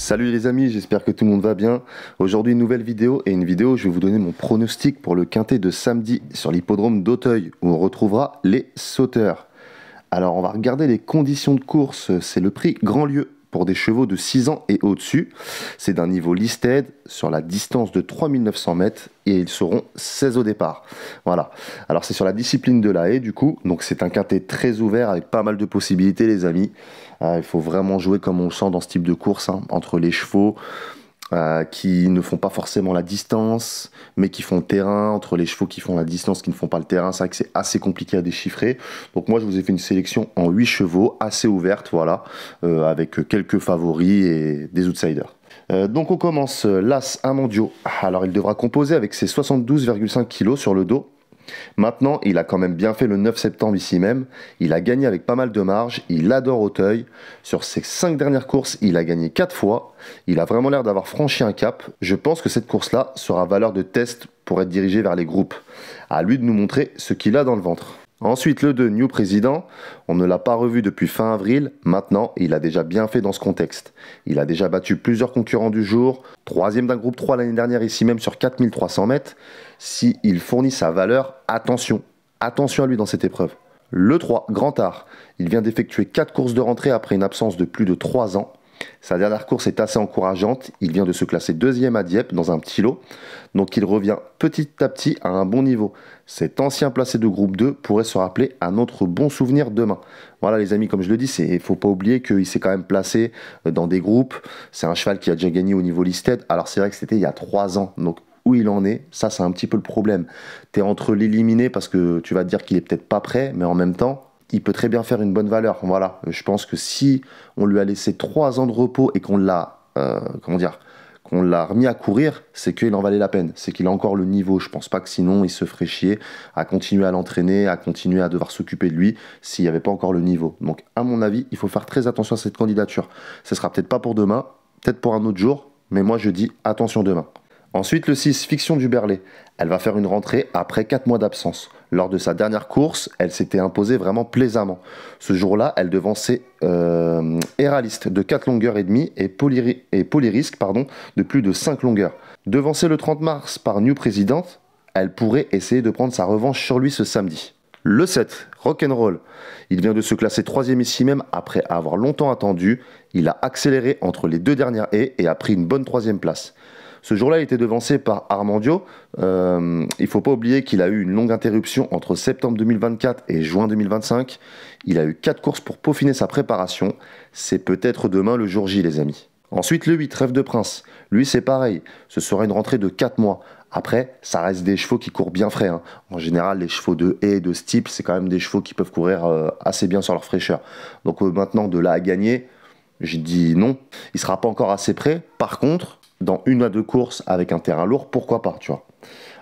Salut les amis, j'espère que tout le monde va bien. Aujourd'hui une nouvelle vidéo et une vidéo où je vais vous donner mon pronostic pour le quintet de samedi sur l'hippodrome d'Auteuil où on retrouvera les sauteurs. Alors on va regarder les conditions de course, c'est le prix Grand Lieu pour des chevaux de 6 ans et au-dessus. C'est d'un niveau listed sur la distance de 3900 mètres et ils seront 16 au départ. Voilà, alors c'est sur la discipline de la haie du coup, donc c'est un quintet très ouvert avec pas mal de possibilités les amis. Il faut vraiment jouer comme on le sent dans ce type de course, hein, entre les chevaux qui ne font pas forcément la distance, mais qui font le terrain, entre les chevaux qui font la distance, qui ne font pas le terrain. C'est vrai que c'est assez compliqué à déchiffrer. Donc moi, je vous ai fait une sélection en 8 chevaux, assez ouverte, voilà, avec quelques favoris et des outsiders. Donc on commence, l'As Amandio. Alors il devra composer avec ses 72,5 kg sur le dos. Maintenant, il a quand même bien fait le 9 septembre ici même. Il a gagné avec pas mal de marge. Il adore Auteuil. Sur ses 5 dernières courses, il a gagné 4 fois. Il a vraiment l'air d'avoir franchi un cap. Je pense que cette course-là sera valeur de test pour être dirigé vers les groupes. À lui de nous montrer ce qu'il a dans le ventre. Ensuite, le 2, New Président, on ne l'a pas revu depuis fin avril. Maintenant, il a déjà bien fait dans ce contexte. Il a déjà battu plusieurs concurrents du jour. 3e d'un groupe 3 l'année dernière, ici même sur 4300 mètres. S'il fournit sa valeur, attention. Attention à lui dans cette épreuve. Le 3, Grand Art. Il vient d'effectuer 4 courses de rentrée après une absence de plus de 3 ans. Sa dernière course est assez encourageante. Il vient de se classer 2e à Dieppe dans un petit lot. Donc il revient petit à petit à un bon niveau. Cet ancien placé de groupe 2 pourrait se rappeler à notre bon souvenir demain. Voilà les amis, comme je le dis, il ne faut pas oublier qu'il s'est quand même placé dans des groupes. C'est un cheval qui a déjà gagné au niveau listed. Alors c'est vrai que c'était il y a 3 ans. Donc où il en est, ça c'est un petit peu le problème. Tu es entre l'éliminer parce que tu vas te dire qu'il est peut-être pas prêt, mais en même temps, il peut très bien faire une bonne valeur. Voilà, je pense que si on lui a laissé 3 ans de repos et qu'on l'a, qu'on l'a remis à courir, c'est qu'il en valait la peine. C'est qu'il a encore le niveau. Je pense pas que sinon il se ferait chier à continuer à l'entraîner, à continuer à devoir s'occuper de lui s'il n'y avait pas encore le niveau. Donc à mon avis, il faut faire très attention à cette candidature. Ce sera peut-être pas pour demain, peut-être pour un autre jour, mais moi je dis attention demain. Ensuite, le 6, Fiction du Berlay. Elle va faire une rentrée après 4 mois d'absence. Lors de sa dernière course, elle s'était imposée vraiment plaisamment. Ce jour-là, elle devançait Héraliste de 4 longueurs et demie et Polyrisque de plus de 5 longueurs. Devancée le 30 mars par New President, elle pourrait essayer de prendre sa revanche sur lui ce samedi. Le 7, Rock'n'Roll. Il vient de se classer 3e ici même après avoir longtemps attendu. Il a accéléré entre les 2 dernières haies et a pris une bonne 3e place. Ce jour-là, il était devancé par Armandio. Il ne faut pas oublier qu'il a eu une longue interruption entre septembre 2024 et juin 2025. Il a eu 4 courses pour peaufiner sa préparation. C'est peut-être demain le jour J, les amis. Ensuite, le 8, Rêve de Prince. Lui, c'est pareil. Ce sera une rentrée de 4 mois. Après, ça reste des chevaux qui courent bien frais, hein. En général, les chevaux de haie et de steeple, c'est quand même des chevaux qui peuvent courir assez bien sur leur fraîcheur. Donc maintenant, de là à gagner, j'ai dit non. Il ne sera pas encore assez près. Par contre, dans 1 à 2 courses avec un terrain lourd, pourquoi pas, tu vois.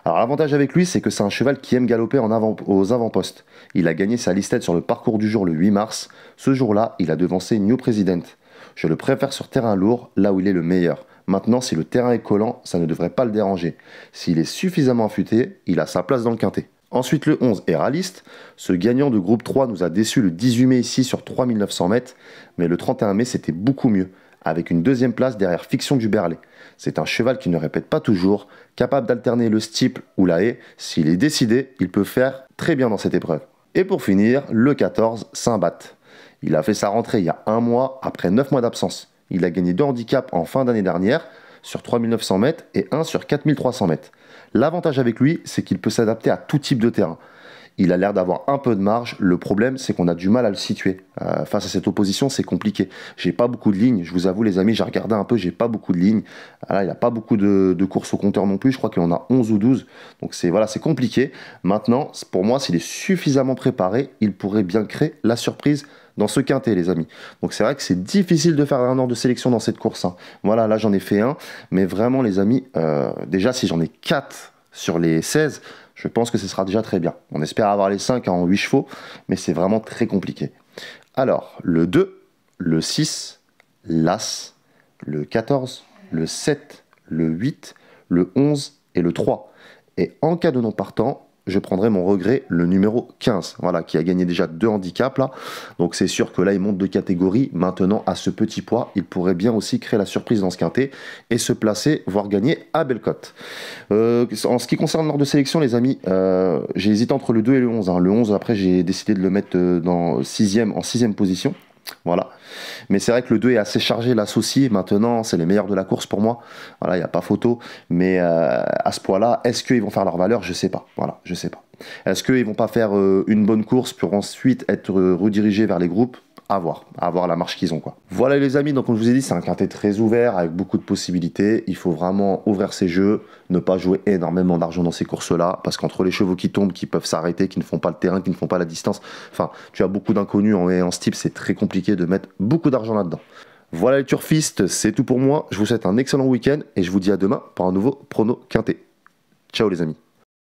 Alors l'avantage avec lui, c'est que c'est un cheval qui aime galoper aux avant-postes. Il a gagné sa listed sur le parcours du jour le 8 mars. Ce jour-là, il a devancé New President. Je le préfère sur terrain lourd, là où il est le meilleur. Maintenant, si le terrain est collant, ça ne devrait pas le déranger. S'il est suffisamment affûté, il a sa place dans le quintet. Ensuite, le 11, Héraliste. Ce gagnant de groupe 3 nous a déçus le 18 mai ici sur 3900 mètres, mais le 31 mai, c'était beaucoup mieux, avec une 2e place derrière Fiction du Berlay. C'est un cheval qui ne répète pas toujours, capable d'alterner le steeple ou la haie. S'il est décidé, il peut faire très bien dans cette épreuve. Et pour finir, le 14, Saint-Bat. Il a fait sa rentrée il y a 1 mois, après 9 mois d'absence. Il a gagné 2 handicaps en fin d'année dernière, sur 3900 mètres et 1 sur 4300 mètres. L'avantage avec lui, c'est qu'il peut s'adapter à tout type de terrain. Il a l'air d'avoir un peu de marge. Le problème, c'est qu'on a du mal à le situer. Face à cette opposition, c'est compliqué. J'ai pas beaucoup de lignes. Je vous avoue, les amis, j'ai regardé un peu, j'ai pas beaucoup de lignes. Là, il n'y a pas beaucoup de courses au compteur non plus. Je crois qu'il en a 11 ou 12. Donc, c'est compliqué. Maintenant, pour moi, s'il est suffisamment préparé, il pourrait bien créer la surprise dans ce quintet, les amis. Donc, c'est vrai que c'est difficile de faire un ordre de sélection dans cette course, hein. Voilà, là, j'en ai fait un. Mais vraiment, les amis, déjà, si j'en ai 4 sur les 16, je pense que ce sera déjà très bien. On espère avoir les 5 en 8 chevaux, mais c'est vraiment très compliqué. Alors, le 2, le 6, l'As, le 14, le 7, le 8, le 11 et le 3. Et en cas de non partant, je prendrais mon regret, le numéro 15, voilà, qui a gagné déjà 2 handicaps là. Donc c'est sûr que là, il monte de catégorie. Maintenant, à ce petit poids, il pourrait bien aussi créer la surprise dans ce quintet et se placer, voire gagner à belle cote. En ce qui concerne l'ordre de sélection, les amis, j'ai hésité entre le 2 et le 11. Hein. Le 11, après, j'ai décidé de le mettre en sixième position. Voilà. Mais c'est vrai que le 2 est assez chargé, l'associé. Maintenant, c'est les meilleurs de la course pour moi. Voilà, il n'y a pas photo. Mais à ce poids-là, est-ce qu'ils vont faire leur valeur? Je sais pas. Voilà, je sais pas. Est-ce qu'ils vont pas faire une bonne course pour ensuite être redirigés vers les groupes? À voir la marche qu'ils ont, quoi. Voilà les amis, donc comme je vous ai dit, c'est un quintet très ouvert avec beaucoup de possibilités. Il faut vraiment ouvrir ses jeux, ne pas jouer énormément d'argent dans ces courses-là, parce qu'entre les chevaux qui tombent, qui peuvent s'arrêter, qui ne font pas le terrain, qui ne font pas la distance, enfin, tu as beaucoup d'inconnus en ce type, c'est très compliqué de mettre beaucoup d'argent là-dedans. Voilà les turfistes, c'est tout pour moi. Je vous souhaite un excellent week-end et je vous dis à demain pour un nouveau prono quintet. Ciao les amis.